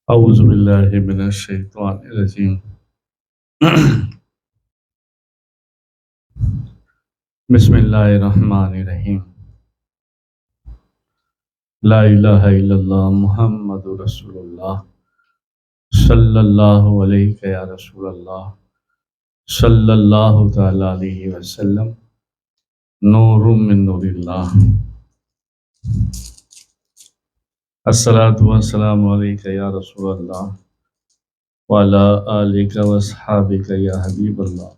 اعوذ باللہ من الشیطان الرجیم بسم اللہ الرحمن الرحیم لا الہ الا اللہ محمد رسول اللہ صلی اللہ علیہ یا رسول اللہ صلی اللہ تعالی علیہ وسلم نور من نور اللہ الصلاۃ والسلام علیک یا رسول اللہ وعلی آلک واصحابک یا حبیب اللہ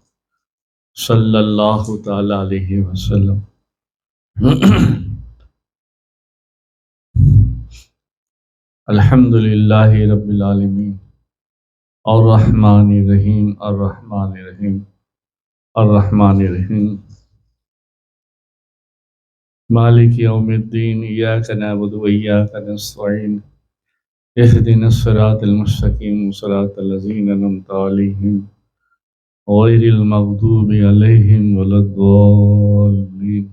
صلی اللہ تعالی علیہ وسلم الحمد للہ رب العالمین الرحمن الرحیم الرحمن الرحیم الرحمن الرحیم مالک یوم الدین ایاک نعبد و ایاک نستعین اہدنا الصراط المستقیم صراط الذین انعمت علیہم غیر المغضوب علیہم ولا الضالین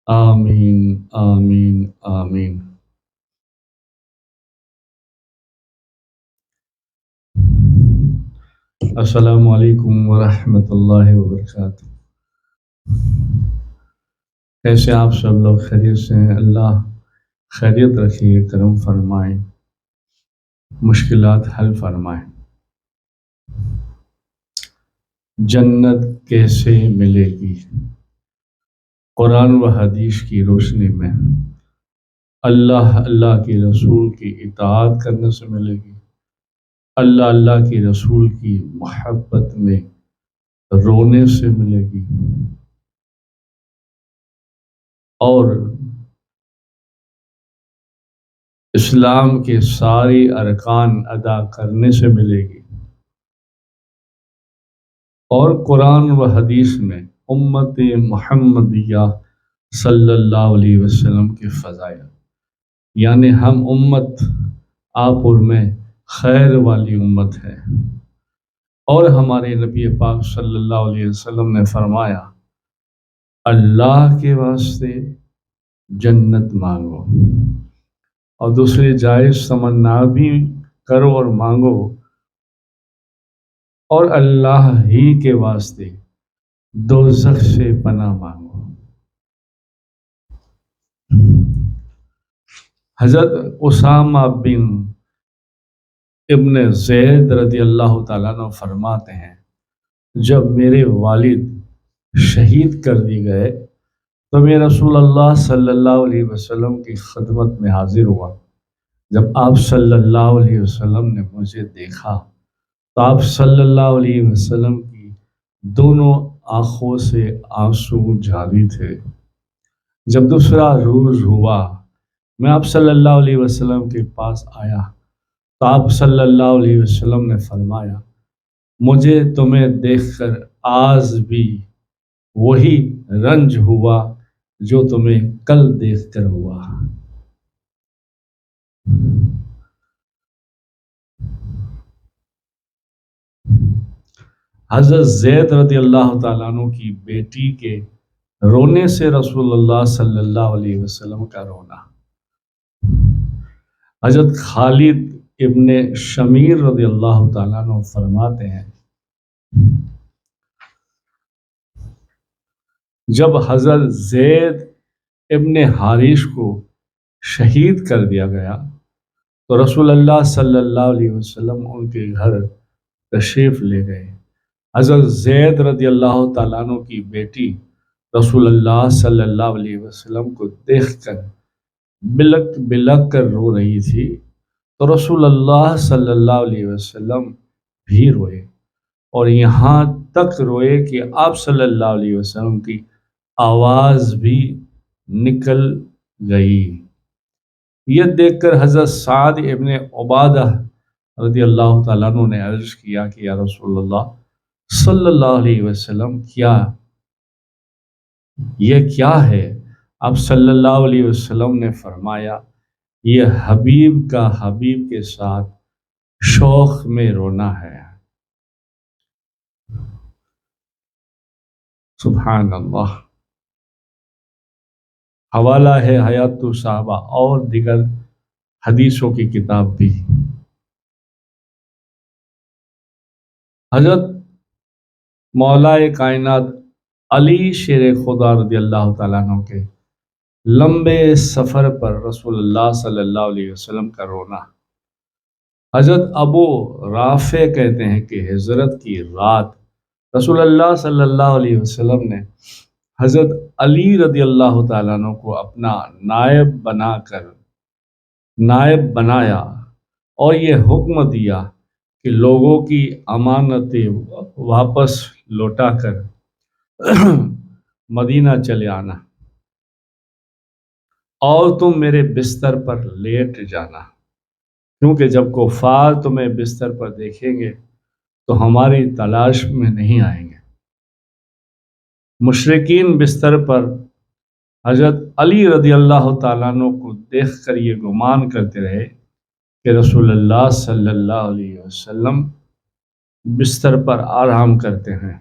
آمین آمین آمین۔ السلام علیکم ورحمۃ اللہ وبرکاتہ۔ کیسے آپ سب لوگ خیریت سے ہیں؟ اللہ خیریت رکھیے، کرم فرمائیں، مشکلات حل فرمائیں۔ جنت کیسے ملے گی؟ قرآن و حدیث کی روشنی میں اللہ کے رسول کی اطاعت کرنے سے ملے گی، اللہ کے رسول کی محبت میں رونے سے ملے گی، اور اسلام کے سارے ارکان ادا کرنے سے ملے گی، اور قرآن و حدیث میں امت محمدیہ صلی اللہ علیہ وسلم کے فضائل، یعنی ہم امت آپ اور میں خیر والی امت ہے، اور ہمارے نبی پاک صلی اللہ علیہ وسلم نے فرمایا اللہ کے واسطے جنت مانگو، اور دوسری جائز تمنا بھی کرو اور مانگو، اور اللہ ہی کے واسطے دوزخ سے پناہ مانگو۔ حضرت اسامہ بن ابن زید رضی اللہ تعالیٰ عنہ فرماتے ہیں جب میرے والد شہید کر دیے گئے تو میں رسول اللہ صلی اللہ علیہ وسلم کی خدمت میں حاضر ہوا۔ جب آپ صلی اللہ علیہ وسلم نے مجھے دیکھا تو آپ صلی اللہ علیہ وسلم کی دونوں آنکھوں سے آنسو جاری تھے۔ جب دوسرا روز ہوا میں آپ صلی اللہ علیہ وسلم کے پاس آیا تو آپ صلی اللہ علیہ وسلم نے فرمایا مجھے تمہیں دیکھ کر آج بھی وہی رنج ہوا جو تمہیں کل دیکھ کر ہوا۔ حضرت زید رضی اللہ تعالیٰ عنہ کی بیٹی کے رونے سے رسول اللہ صلی اللہ علیہ وسلم کا رونا۔ حضرت خالد ابن شمیر رضی اللہ تعالیٰ عنہ فرماتے ہیں جب حضرت زید ابن حارث کو شہید کر دیا گیا تو رسول اللہ صلی اللہ علیہ وسلم ان کے گھر تشریف لے گئے۔ حضرت زید رضی اللہ تعالیٰ عنہ کی بیٹی رسول اللہ صلی اللہ علیہ وسلم کو دیکھ کر بلک بلک کر رو رہی تھی تو رسول اللہ صلی اللہ علیہ وسلم بھی روئے، اور یہاں تک روئے کہ آپ صلی اللہ علیہ وسلم کی آواز بھی نکل گئی۔ یہ دیکھ کر حضرت سعد ابن عبادہ رضی اللہ تعالیٰ عنہ نے عرض کیا کہ یا رسول اللہ صلی اللہ علیہ وسلم یہ کیا ہے؟ آپ صلی اللہ علیہ وسلم نے فرمایا یہ حبیب کا حبیب کے ساتھ شوق میں رونا ہے۔ سبحان اللہ۔ حوالہ ہے حیات الصحابہ اور دیگر حدیثوں کی کتاب بھی۔ حضرت مولا کائنات علی شیر خدا رضی اللہ تعالیٰ عنہ کے لمبے سفر پر رسول اللہ صلی اللہ علیہ وسلم کا رونا۔ حضرت ابو رافع کہتے ہیں کہ ہجرت کی رات رسول اللہ صلی اللہ علیہ وسلم نے حضرت علی رضی اللہ تعالیٰ عنہ کو اپنا نائب بنایا اور یہ حکم دیا کہ لوگوں کی امانتیں واپس لوٹا کر مدینہ چلے آنا اور تم میرے بستر پر لیٹ جانا، کیونکہ جب کفار تمہیں بستر پر دیکھیں گے تو ہماری تلاش میں نہیں آئیں گے۔ مشرکین بستر پر حضرت علی رضی اللہ تعالیٰ عنہ کو دیکھ کر یہ گمان کرتے رہے کہ رسول اللہ صلی اللہ علیہ وسلم بستر پر آرام کرتے ہیں۔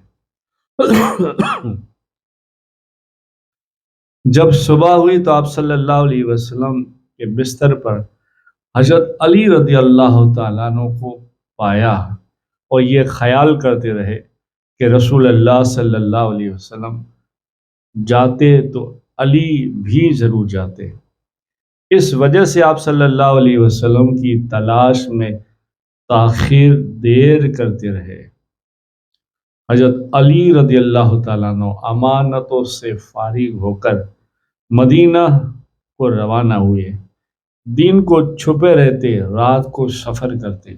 جب صبح ہوئی تو آپ صلی اللہ علیہ وسلم کے بستر پر حضرت علی رضی اللہ تعالیٰ عنہ کو پایا اور یہ خیال کرتے رہے کہ رسول اللہ صلی اللہ علیہ وسلم جاتے تو علی بھی ضرور جاتے۔ اس وجہ سے آپ صلی اللہ علیہ وسلم کی تلاش میں تاخیر دیر کرتے رہے۔ حضرت علی رضی اللہ تعالیٰ عنہ امانتوں سے فارغ ہو کر مدینہ کو روانہ ہوئے۔ دن کو چھپے رہتے، رات کو سفر کرتے،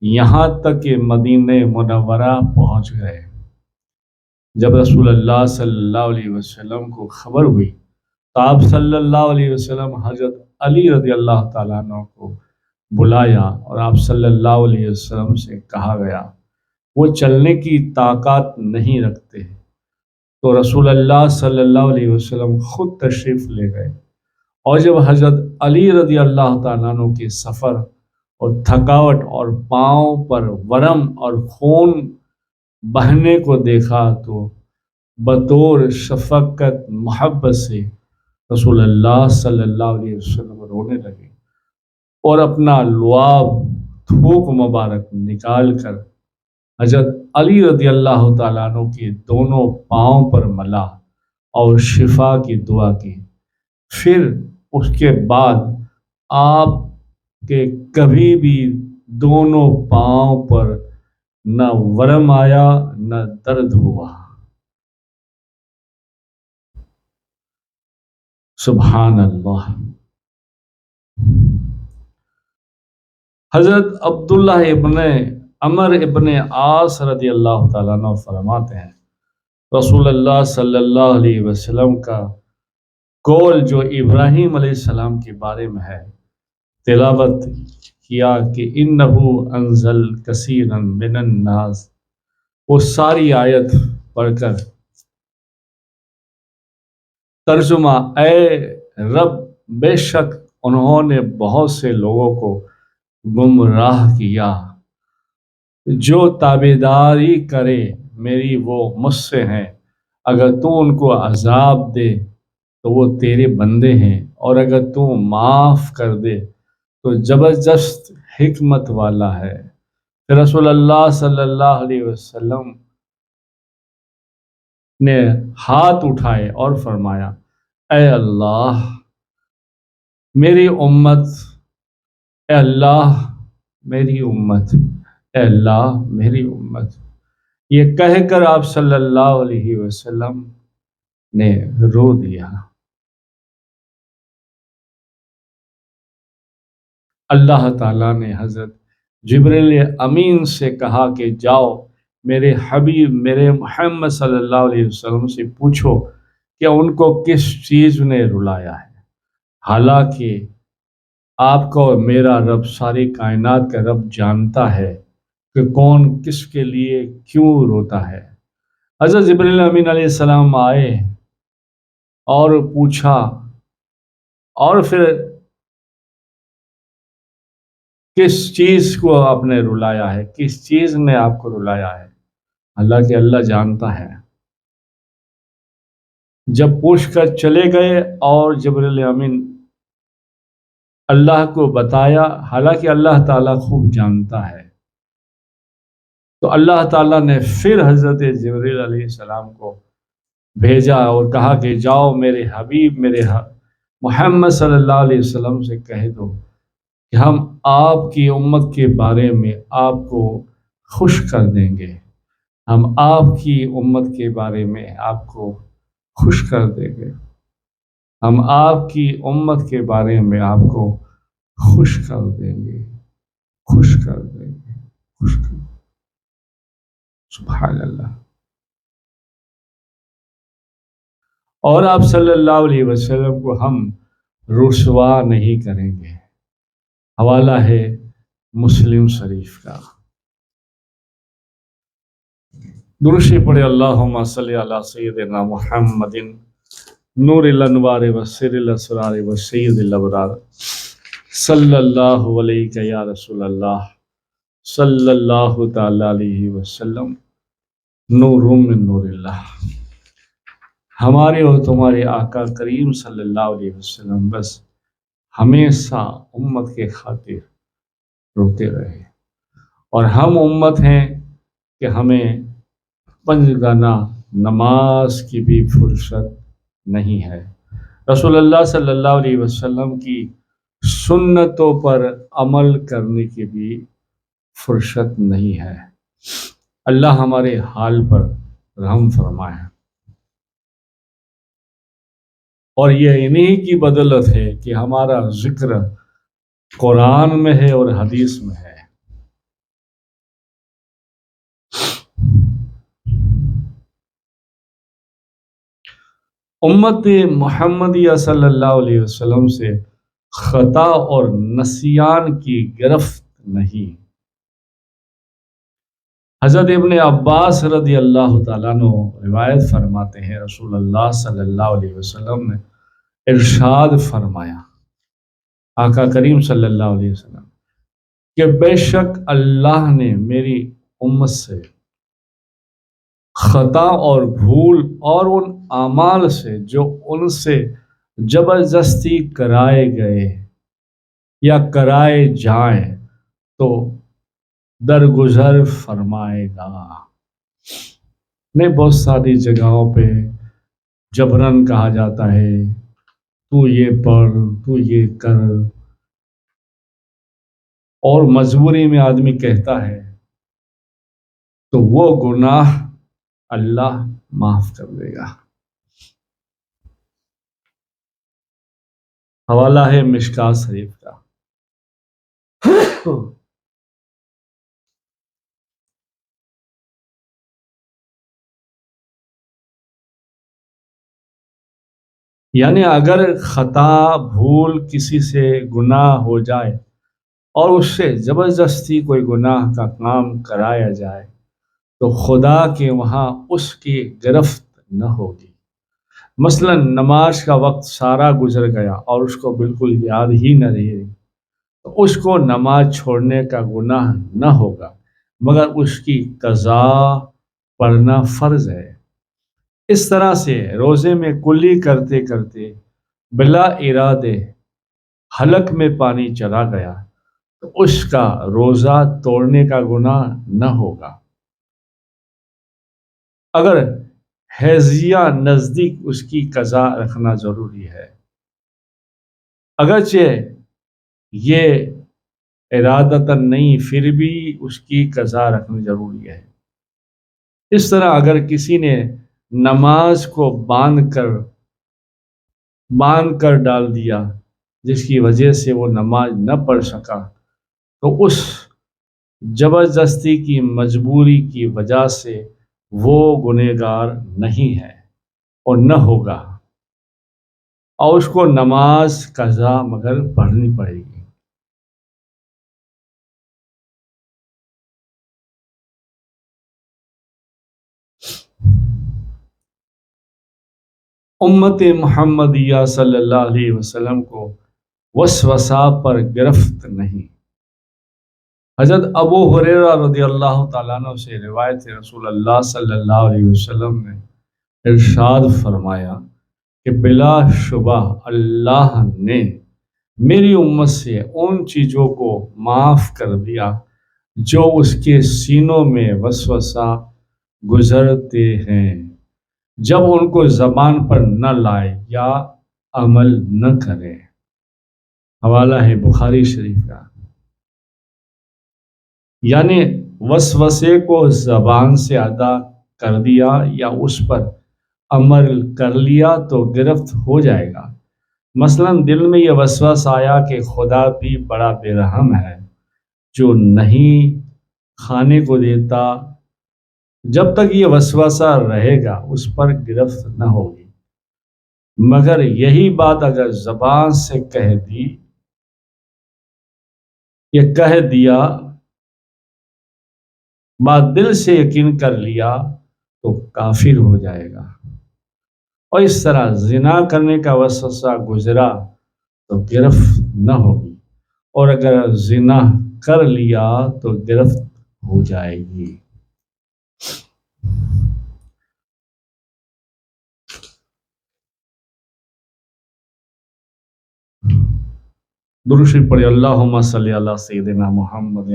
یہاں تک کہ مدینہ منورہ پہنچ گئے۔ جب رسول اللہ صلی اللہ علیہ وسلم کو خبر ہوئی تو آپ صلی اللہ علیہ وسلم حضرت علی رضی اللہ تعالیٰ عنہ کو بلایا اور آپ صلی اللہ علیہ وسلم سے کہا گیا وہ چلنے کی طاقت نہیں رکھتے، تو رسول اللہ صلی اللہ علیہ وسلم خود تشریف لے گئے، اور جب حضرت علی رضی اللہ تعالیٰ عنہ کے سفر اور تھکاوٹ اور پاؤں پر ورم اور خون بہنے کو دیکھا تو بطور شفقت محبت سے رسول اللہ صلی اللہ علیہ وسلم رونے لگے اور اپنا لعاب تھوک مبارک نکال کر حضرت علی رضی اللہ تعالیٰ عنہ کے دونوں پاؤں پر ملا اور شفا کی دعا کی۔ پھر اس کے بعد آپ کے کبھی بھی دونوں پاؤں پر نہ ورم آیا نہ درد ہوا۔ سبحان اللہ۔ حضرت عبداللہ ابن عمر ابن عاص رضی اللہ تعالیٰ عنہ فرماتے ہیں رسول اللہ صلی اللہ علیہ وسلم کا قول جو ابراہیم علیہ السلام کے بارے میں ہے تلاوت کیا کہ انہو انزل کثیرا من الناس، وہ ساری آیت پڑھ کر ترجمہ اے رب بے شک انہوں نے بہت سے لوگوں کو گمراہ کیا، جو تابعداری کرے میری وہ مجھ سے ہیں، اگر تو ان کو عذاب دے تو وہ تیرے بندے ہیں، اور اگر تو معاف کر دے تو زبردست حکمت والا ہے۔ پھر رسول اللہ صلی اللہ علیہ وسلم نے ہاتھ اٹھائے اور فرمایا اے اللہ میری امت، اے اللہ میری امت، اے اللہ میری امت، یہ کہہ کر آپ صلی اللہ علیہ وسلم نے رو دیا۔ اللہ تعالیٰ نے حضرت جبریل امین سے کہا کہ جاؤ میرے حبیب میرے محمد صلی اللہ علیہ وسلم سے پوچھو کہ ان کو کس چیز نے رلایا ہے، حالانکہ آپ کو میرا رب ساری کائنات کا رب جانتا ہے کہ کون کس کے لیے کیوں روتا ہے۔ حضرت جبریل امین علیہ السلام آئے اور پوچھا، اور پھر کس چیز کو آپ نے رلایا ہے، کس چیز نے آپ کو رلایا ہے؟ اللہ کہ اللہ جانتا ہے۔ جب پوچھ کر چلے گئے اور جبریل امین اللہ کو بتایا، حالانکہ اللہ تعالیٰ خوب جانتا ہے۔ تو اللہ تعالیٰ نے پھر حضرت جبریل علیہ السلام کو بھیجا اور کہا کہ جاؤ میرے حبیب محمد صلی اللہ علیہ وسلم سے کہہ دو کہ ہم آپ کی امت کے بارے میں آپ کو خوش کر دیں گے، ہم آپ کی امت کے بارے میں آپ کو خوش کر دیں گے، ہم آپ کی امت کے بارے میں آپ کو خوش کر دیں گے، خوش کر دیں گے، خوش کر دیں گے۔ سبحان اللہ۔ اور آپ صلی اللہ علیہ وسلم کو ہم رسوا نہیں کریں گے۔ حوالہ ہے مسلم شریف کا۔ درشی پڑھے اللہم صلی علی سیدنا محمد نور الانوار و سر الاسرار و سید الابرار صلی اللہ علیہ یا رسول اللہ صلی اللہ تعالی علیہ وسلم نور من نور اللہ۔ ہمارے اور تمہارے آقا کریم صلی اللہ علیہ وسلم بس ہمیشہ امت کے خاطر روتے رہے، اور ہم امت ہیں کہ ہمیں پنج گانا نماز کی بھی فرصت نہیں ہے، رسول اللہ صلی اللہ علیہ وسلم کی سنتوں پر عمل کرنے کی بھی فرصت نہیں ہے۔ اللہ ہمارے حال پر رحم فرمائے۔ اور یہ انہی کی بدولت ہے کہ ہمارا ذکر قرآن میں ہے اور حدیث میں ہے۔ امت محمدیہ صلی اللہ علیہ وسلم سے خطا اور نسیان کی گرفت نہیں۔ حضرت ابن عباس رضی اللہ تعالیٰ عنہ روایت فرماتے ہیں رسول اللہ صلی اللہ علیہ وسلم نے ارشاد فرمایا، آقا کریم صلی اللہ علیہ وسلم، کہ بے شک اللہ نے میری امت سے خطا اور بھول اور ان اعمال سے جو ان سے زبردستی کرائے گئے یا کرائے جائیں تو درگزر فرمائے گا۔ میں بہت ساری جگہوں پہ جبرن کہا جاتا ہے تو یہ پڑھ، تو یہ کر، اور مجبوری میں آدمی کہتا ہے تو وہ گناہ اللہ معاف کر دے گا۔ حوالہ ہے مشکوٰۃ شریف کا۔ یعنی اگر خطا بھول کسی سے گناہ ہو جائے اور اس سے زبردستی کوئی گناہ کا کام کرایا جائے تو خدا کے وہاں اس کی گرفت نہ ہوگی۔ مثلا نماز کا وقت سارا گزر گیا اور اس کو بالکل یاد ہی نہ رہی تو اس کو نماز چھوڑنے کا گناہ نہ ہوگا، مگر اس کی قضا پڑھنا فرض ہے۔ اس طرح سے روزے میں کلی کرتے کرتے بلا ارادے حلق میں پانی چلا گیا تو اس کا روزہ توڑنے کا گناہ نہ ہوگا۔ اگر حیضیہ نزدیک اس کی قضا رکھنا ضروری ہے، اگرچہ یہ ارادتاً نہیں پھر بھی اس کی قضا رکھنی ضروری ہے۔ اس طرح اگر کسی نے نماز کو باندھ کر ڈال دیا جس کی وجہ سے وہ نماز نہ پڑھ سکا تو اس زبردستی کی مجبوری کی وجہ سے وہ گنہگار نہیں ہے اور نہ ہوگا، اور اس کو نماز قضا مگر پڑھنی پڑے گی۔ امت محمدیہ صلی اللہ علیہ وسلم کو وسوسہ پر گرفت نہیں۔ حضرت ابو ہریرہ رضی اللہ تعالیٰ عنہ سے روایت ہے رسول اللہ صلی اللہ علیہ وسلم نے ارشاد فرمایا کہ بلا شبہ اللہ نے میری امت سے ان چیزوں کو معاف کر دیا جو اس کے سینوں میں وسوسہ گزرتے ہیں، جب ان کو زبان پر نہ لائے یا عمل نہ کرے۔ حوالہ ہے بخاری شریف کا۔ یعنی وسوسے کو زبان سے ادا کر دیا یا اس پر عمل کر لیا تو گرفت ہو جائے گا۔ مثلا دل میں یہ وسوسہ آیا کہ خدا بھی بڑا بے رحم ہے جو نہیں کھانے کو دیتا، جب تک یہ وسوسہ رہے گا اس پر گرفت نہ ہوگی، مگر یہی بات اگر زبان سے کہہ دی یا کہہ دیا، بات دل سے یقین کر لیا تو کافر ہو جائے گا۔ اور اس طرح زنا کرنے کا وسوسہ گزرا تو گرفت نہ ہوگی، اور اگر زنا کر لیا تو گرفت ہو جائے گی۔ درود شریف پڑھی۔ اللہم صلی علی سیدنا محمد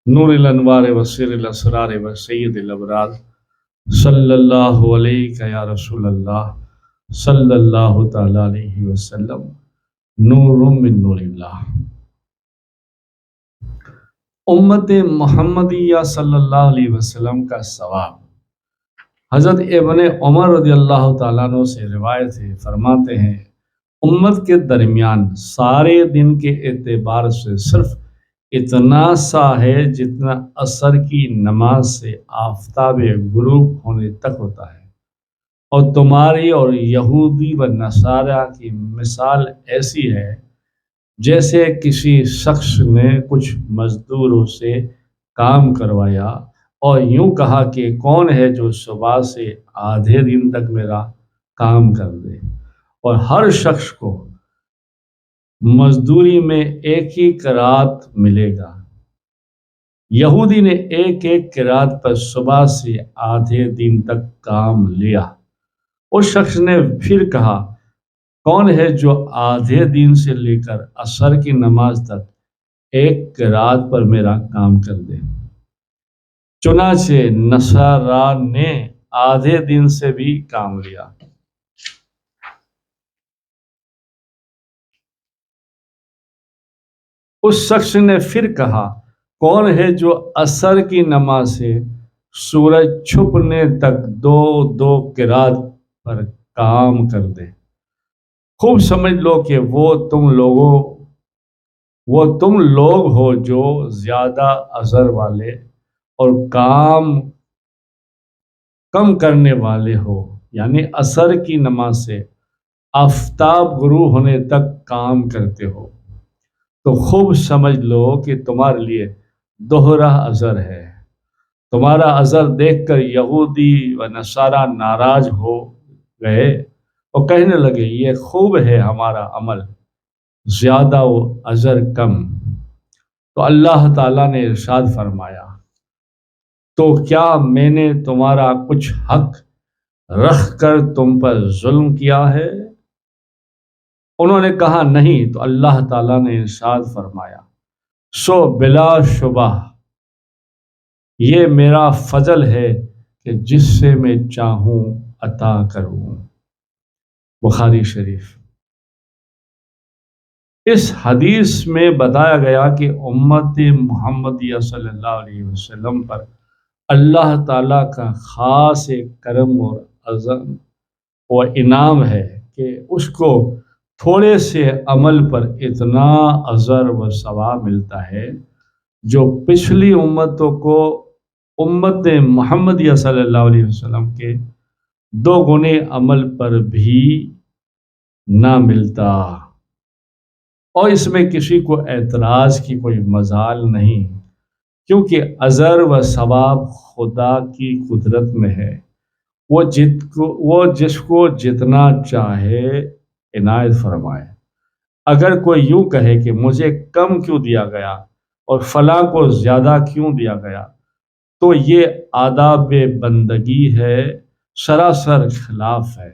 نور الانوار وسیر الاسرار وسید الابرار صلی اللہ علیہ یا رسول اللہ صلی اللہ تعالی علیہ وسلم نور من نور اللہ۔ امت محمدیہ صلی اللہ علیہ وسلم کا ثواب۔ حضرت ابن عمر رضی اللہ تعالیٰ عنہ سے روایت ہے، فرماتے ہیں امت کے درمیان سارے دن کے اعتبار سے صرف اتنا سا ہے جتنا عصر کی نماز سے آفتاب غروب ہونے تک ہوتا ہے، اور تمہاری اور یہودی و نصارہ کی مثال ایسی ہے جیسے کسی شخص نے کچھ مزدوروں سے کام کروایا اور یوں کہا کہ کون ہے جو صبح سے آدھے دن تک میرا کام کر دے، اور ہر شخص کو مزدوری میں ایک ہی قرات ملے گا۔ یہودی نے ایک ایک قرات پر صبح سے آدھے دن تک کام لیا۔ اس شخص نے پھر کہا کون ہے جو آدھے دن سے لے کر عصر کی نماز تک ایک قرات پر میرا کام کر دے؟ چنانچہ نصارہ نے آدھے دن سے بھی کام لیا۔ اس شخص نے پھر کہا کون ہے جو عصر کی نماز سے سورج چھپنے تک دو دو قرات پر کام کر دے؟ خوب سمجھ لو کہ وہ تم لوگ ہو جو زیادہ اثر والے اور کام کم کرنے والے ہو، یعنی عصر کی نماز سے آفتاب غروب ہونے تک کام کرتے ہو، تو خوب سمجھ لو کہ تمہارے لیے دوہرا اجر ہے۔ تمہارا اجر دیکھ کر یہودی و نصارہ ناراض ہو گئے اور کہنے لگے یہ خوب ہے ہمارا عمل زیادہ و اجر کم۔ تو اللہ تعالیٰ نے ارشاد فرمایا تو کیا میں نے تمہارا کچھ حق رکھ کر تم پر ظلم کیا ہے؟ انہوں نے کہا نہیں۔ تو اللہ تعالیٰ نے ارشاد فرمایا سو بلا شبہ یہ میرا فضل ہے کہ جس سے میں چاہوں عطا کروں۔ بخاری شریف۔ اس حدیث میں بتایا گیا کہ امت محمدیہ صلی اللہ علیہ وسلم پر اللہ تعالیٰ کا خاص ایک کرم اور عظم و انعام ہے کہ اس کو تھوڑے سے عمل پر اتنا اجر و ثواب ملتا ہے جو پچھلی امتوں کو امت محمدیہ صلی اللہ علیہ وسلم کے 2 گنے عمل پر بھی نہ ملتا۔ اور اس میں کسی کو اعتراض کی کوئی مجال نہیں، کیونکہ اجر و ثواب خدا کی قدرت میں ہے، وہ جس کو جتنا چاہے عنایت فرمائے۔ اگر کوئی یوں کہے کہ مجھے کم کیوں دیا گیا اور فلاں کو زیادہ کیوں دیا گیا، تو یہ آداب بندگی ہے، سراسر خلاف ہے۔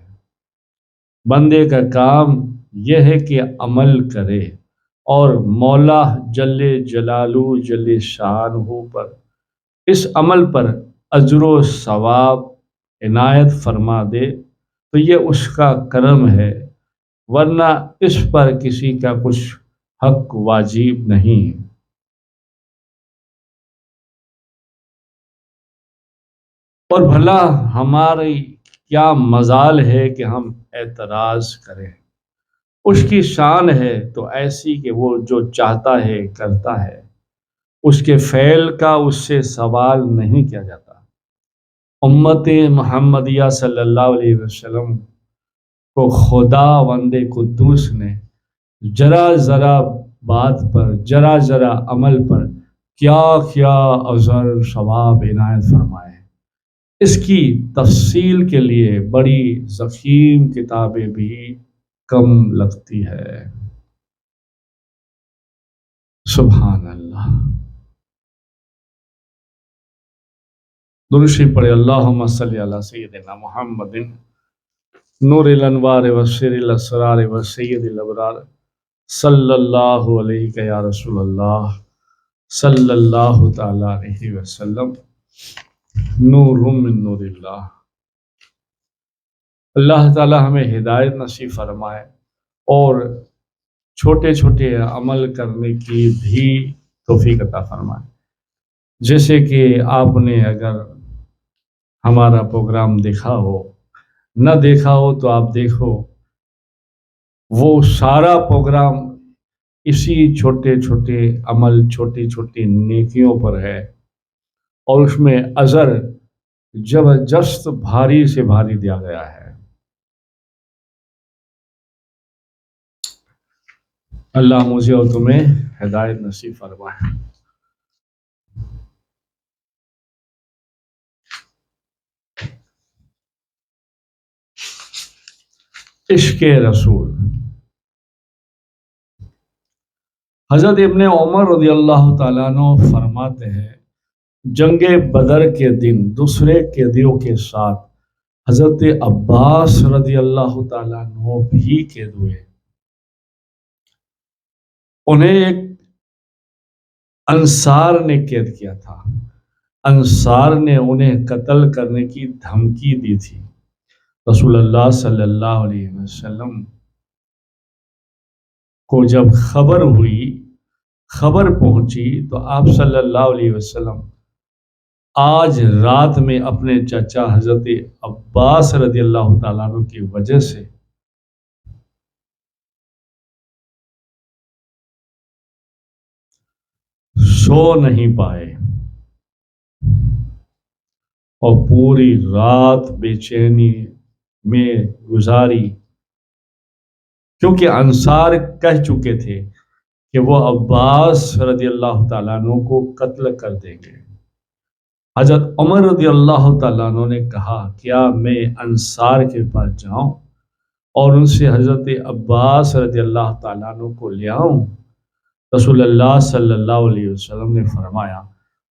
بندے کا کام یہ ہے کہ عمل کرے اور مولا جل جلالہ جل شانہ پر اس عمل پر اجر و ثواب عنایت فرما دے تو یہ اس کا کرم ہے، ورنہ اس پر کسی کا کچھ حق واجب نہیں۔ اور بھلا ہماری کیا مجال ہے کہ ہم اعتراض کریں؟ اس کی شان ہے تو ایسی کہ وہ جو چاہتا ہے کرتا ہے، اس کے فعل کا اس سے سوال نہیں کیا جاتا۔ امت محمدیہ صلی اللہ علیہ وسلم کو خدا وند قدوس نے ذرا ذرا بات پر، ذرا ذرا عمل پر کیا کیا اجر ثواب عنایت فرمائے، اس کی تفصیل کے لیے بڑی ضخیم کتابیں بھی کم لگتی ہے۔ سبحان اللہ۔ درود شریف پڑھے، اللہم صلی علی سیدنا محمد نور الانوار و سر الاسرار و سید الابرار صلی اللہ علیہ یا رسول اللہ صلی اللہ تعالی علیہ وسلم نور من نور اللہ۔ اللہ تعالی ہمیں ہدایت نصیب فرمائے اور چھوٹے چھوٹے عمل کرنے کی بھی توفیق عطا فرمائے۔ جیسے کہ آپ نے اگر ہمارا پروگرام دیکھا ہو، نہ دیکھا ہو تو آپ دیکھو، وہ سارا پروگرام اسی چھوٹے چھوٹے عمل، چھوٹی چھوٹی نیکیوں پر ہے، اور اس میں اجر زبردست بھاری سے بھاری دیا گیا ہے۔ اللہ مجھے اور تمہیں ہدایت نصیب فرمائے۔ عشق رسول۔ حضرت ابن عمر رضی اللہ تعالیٰ عنہ فرماتے ہیں، جنگ بدر کے دن دوسرے قیدیوں کے ساتھ حضرت عباس رضی اللہ تعالیٰ عنہ بھی قید ہوئے۔ انہیں ایک انصار نے قید کیا تھا۔ انصار نے انہیں قتل کرنے کی دھمکی دی تھی۔ رسول اللہ صلی اللہ علیہ وسلم کو جب خبر ہوئی، خبر پہنچی، تو آپ صلی اللہ علیہ وسلم آج رات میں اپنے چچا حضرت عباس رضی اللہ تعالیٰ عنہ کی وجہ سے سو نہیں پائے اور پوری رات بے چینی میں گزاری، کیونکہ انصار کہہ چکے تھے کہ وہ عباس رضی اللہ تعالیٰ عنہ کو قتل کر دیں گے۔ حضرت عمر رضی اللہ تعالیٰ عنہ نے کہا، کیا میں انصار کے پاس جاؤں اور ان سے حضرت عباس رضی اللہ تعالیٰ عنہ کو لے آؤں؟ رسول اللہ صلی اللہ علیہ وسلم نے فرمایا،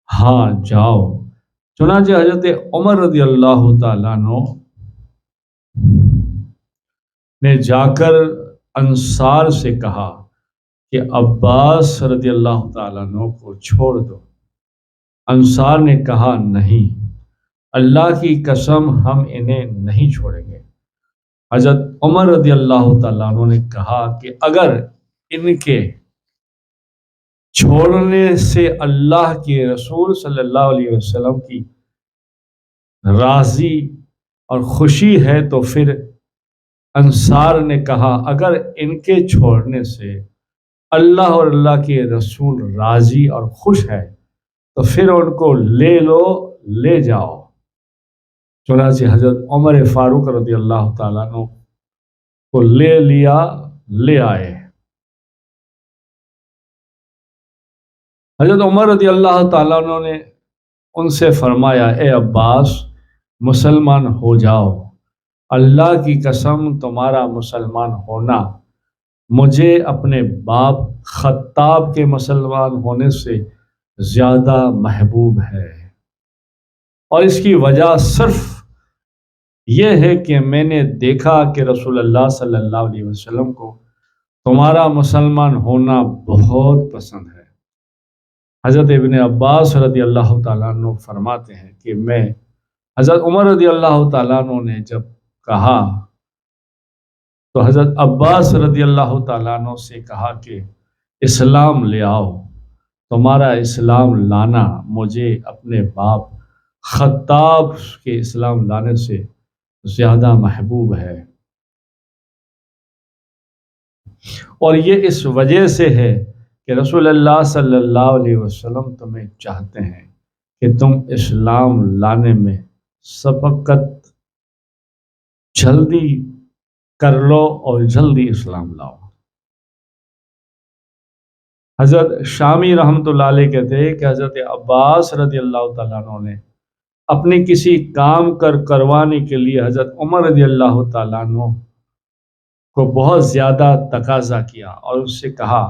ہاں جاؤ۔ چنانچہ حضرت عمر رضی اللہ تعالیٰ عنہ نے جا کر انصار سے کہا کہ عباس رضی اللہ تعالیٰ عنہ کو چھوڑ دو۔ انصار نے کہا، نہیں، اللہ کی قسم ہم انہیں نہیں چھوڑیں گے۔ حضرت عمر رضی اللہ تعالیٰ عنہ نے کہا کہ اگر ان کے چھوڑنے سے اللہ کے رسول صلی اللہ علیہ وسلم کی راضی اور خوشی ہے تو پھر انصار نے کہا، اگر ان کے چھوڑنے سے اللہ اور اللہ کے رسول راضی اور خوش ہے تو پھر ان کو لے لو، لے جاؤ۔ چنانچہ حضرت عمر فاروق رضی اللہ تعالیٰ عنہ کو لے لیا، لے آئے۔ حضرت عمر رضی اللہ تعالیٰ عنہ نے ان سے فرمایا، اے عباس، مسلمان ہو جاؤ، اللہ کی قسم تمہارا مسلمان ہونا مجھے اپنے باپ خطاب کے مسلمان ہونے سے زیادہ محبوب ہے، اور اس کی وجہ صرف یہ ہے کہ میں نے دیکھا کہ رسول اللہ صلی اللہ علیہ وسلم کو تمہارا مسلمان ہونا بہت پسند ہے۔ حضرت ابن عباس رضی اللہ تعالیٰ عنہ فرماتے ہیں کہ میں حضرت عمر رضی اللہ تعالیٰ عنہ نے جب کہا تو حضرت عباس رضی اللہ تعالیٰ عنہ سے کہا کہ اسلام لے آؤ، تمہارا اسلام لانا مجھے اپنے باپ خطاب کے اسلام لانے سے زیادہ محبوب ہے، اور یہ اس وجہ سے ہے کہ رسول اللہ صلی اللہ علیہ وسلم تمہیں چاہتے ہیں کہ تم اسلام لانے میں سبقت جلدی کر لو اور جلدی اسلام لاؤ۔ حضرت شامی رحمۃ اللہ علیہ کہتے ہیں کہ حضرت عباس رضی اللہ تعالیٰ عنہ نے اپنے کسی کام کروانے کے لیے حضرت عمر رضی اللہ تعالیٰ عنہ کو بہت زیادہ تقاضا کیا اور اس سے کہا،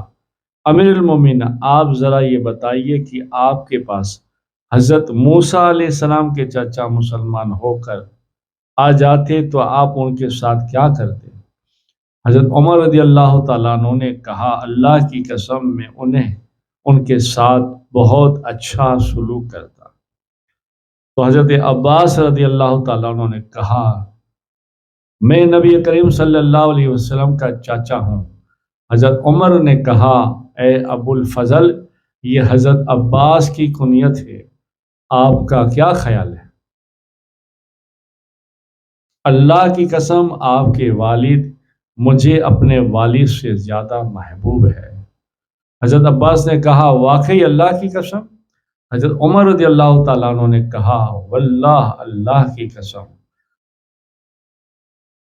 امیر المومنین آپ ذرا یہ بتائیے کہ آپ کے پاس حضرت موسیٰ علیہ السلام کے چچا مسلمان ہو کر آ جاتے تو آپ ان کے ساتھ کیا کرتے؟ حضرت عمر رضی اللہ تعالیٰ عنہ نے کہا، اللہ کی قسم میں انہیں ان کے ساتھ بہت اچھا سلوک کرتا۔ تو حضرت عباس رضی اللہ تعالیٰ عنہ نے کہا، میں نبی کریم صلی اللہ علیہ وسلم کا چاچا ہوں۔ حضرت عمر نے کہا، اے ابو الفضل، یہ حضرت عباس کی کنیت ہے، آپ کا کیا خیال ہے؟ اللہ کی قسم آپ کے والد مجھے اپنے والد سے زیادہ محبوب ہے۔ حضرت عباس نے کہا، واقعی اللہ کی قسم؟ حضرت عمر رضی اللہ تعالیٰ عنہ نے کہا، واللہ اللہ کی قسم،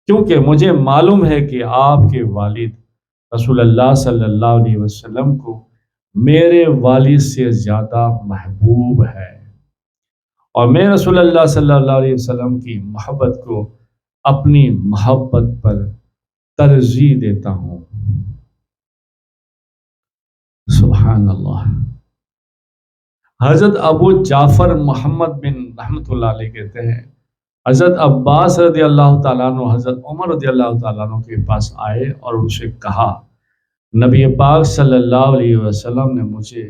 کیونکہ مجھے معلوم ہے کہ آپ کے والد رسول اللہ صلی اللہ علیہ وسلم کو میرے والد سے زیادہ محبوب ہے، اور میں رسول اللہ صلی اللہ علیہ وسلم کی محبت کو اپنی محبت پر ترجیح دیتا ہوں۔ سبحان اللہ۔ حضرت ابو جعفر محمد بن رحمۃ اللہ علیہ کہتے ہیں، حضرت عباس رضی اللہ تعالیٰ عنہ حضرت عمر رضی اللہ تعالیٰ عنہ کے پاس آئے اور ان سے کہا، نبی پاک صلی اللہ علیہ وسلم نے مجھے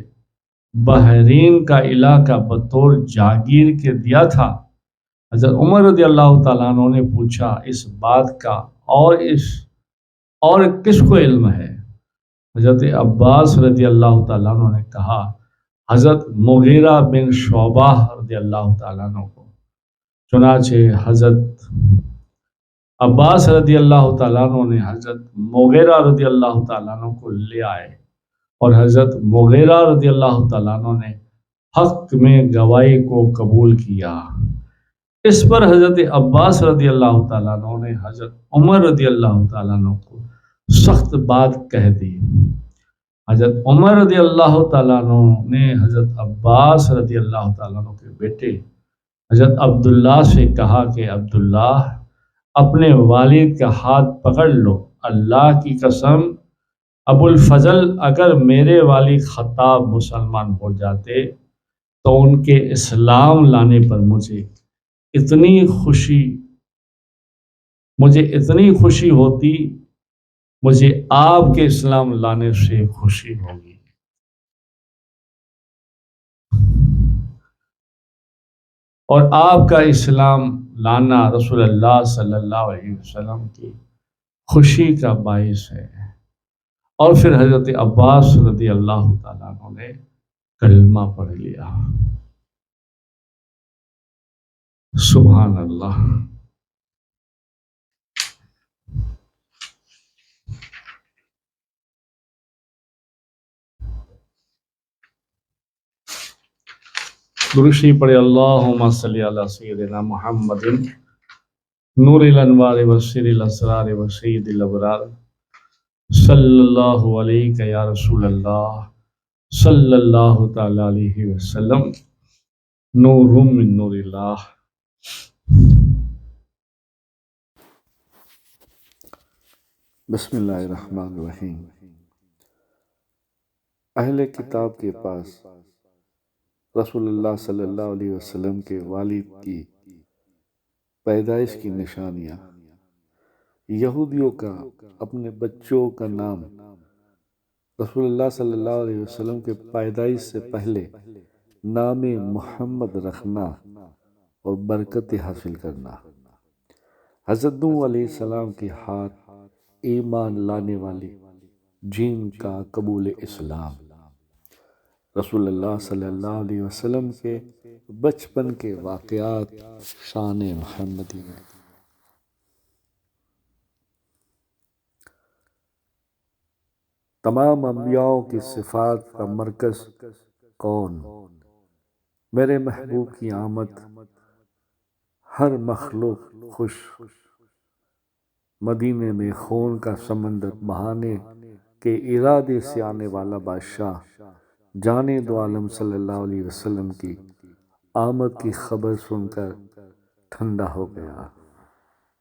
بحرین کا علاقہ بطور جاگیر کے دیا تھا۔ حضرت عمر رضی اللہ تعالیٰ عنہ نے پوچھا، اس بات کا اور کس کو علم ہے؟ حضرت عباس رضی اللہ تعالیٰ عنہ نے کہا، حضرت مغیرہ بن شعبہ رضی اللہ تعالیٰ عنہ کو۔ چنانچہ حضرت عباس رضی اللہ تعالیٰ عنہ نے حضرت مغیرہ رضی اللہ تعالیٰ عنہ کو لے آئے، اور حضرت مغیرہ رضی اللہ تعالیٰ عنہ نے حق میں گواہی کو قبول کیا۔ اس پر حضرت عباس رضی اللہ تعالیٰ عنہ نے حضرت عمر رضی اللہ تعالیٰ عنہ کو سخت بات کہہ دی۔ حضرت عمر رضی اللہ تعالیٰ عنہ نے حضرت عباس رضی اللہ تعالیٰ عنہ کے بیٹے حضرت عبداللہ سے کہا کہ عبداللہ، اپنے والد کا ہاتھ پکڑ لو، اللہ کی قسم ابو الفضل، اگر میرے والد خطاب مسلمان ہو جاتے تو ان کے اسلام لانے پر مجھے اتنی خوشی ہوتی، مجھے آپ کے اسلام لانے سے خوشی ہوگی۔ اور آپ کا اسلام لانا رسول اللہ صلی اللہ علیہ وسلم کی خوشی کا باعث ہے۔ اور پھر حضرت عباس رضی اللہ تعالیٰ عنہ نے کلمہ پڑھ لیا۔ سبحان اللہ۔ درشی پڑھے، اللہم صلی علی سیدنا محمد نور الانوار وسر الاسرار وسید الابرار، صلی اللہ علیہ یا رسول اللہ، صلی اللہ تعالی علیہ وسلم، نور من نور اللہ۔ بسم اللہ الرحمن الرحیم۔ اہل کتاب کے پاس رسول اللہ صلی اللہ علیہ وسلم کے والد کی پیدائش کی نشانیاں۔ یہودیوں کا اپنے بچوں کا نام رسول اللہ صلی اللہ علیہ وسلم کے پیدائش سے پہلے نام محمد رکھنا اور برکت حاصل کرنا۔ حضرت نوح علیہ السلام کی ہاتھ ایمان لانے والی جن کا قبول اسلام۔ رسول اللہ صلی اللہ علیہ وسلم کے بچپن کے واقعات شان محمدی میں۔ تمام انبیاءوں کی صفات کا مرکز کون؟ میرے محبوب کی آمد ہر مخلوق خوش، مدینے میں خون کا سمندر بہانے کے ارادے سے آنے والا بادشاہ جانے دو عالم صلی اللہ علیہ وسلم کی آمد کی خبر سن کر ٹھنڈا ہو گیا۔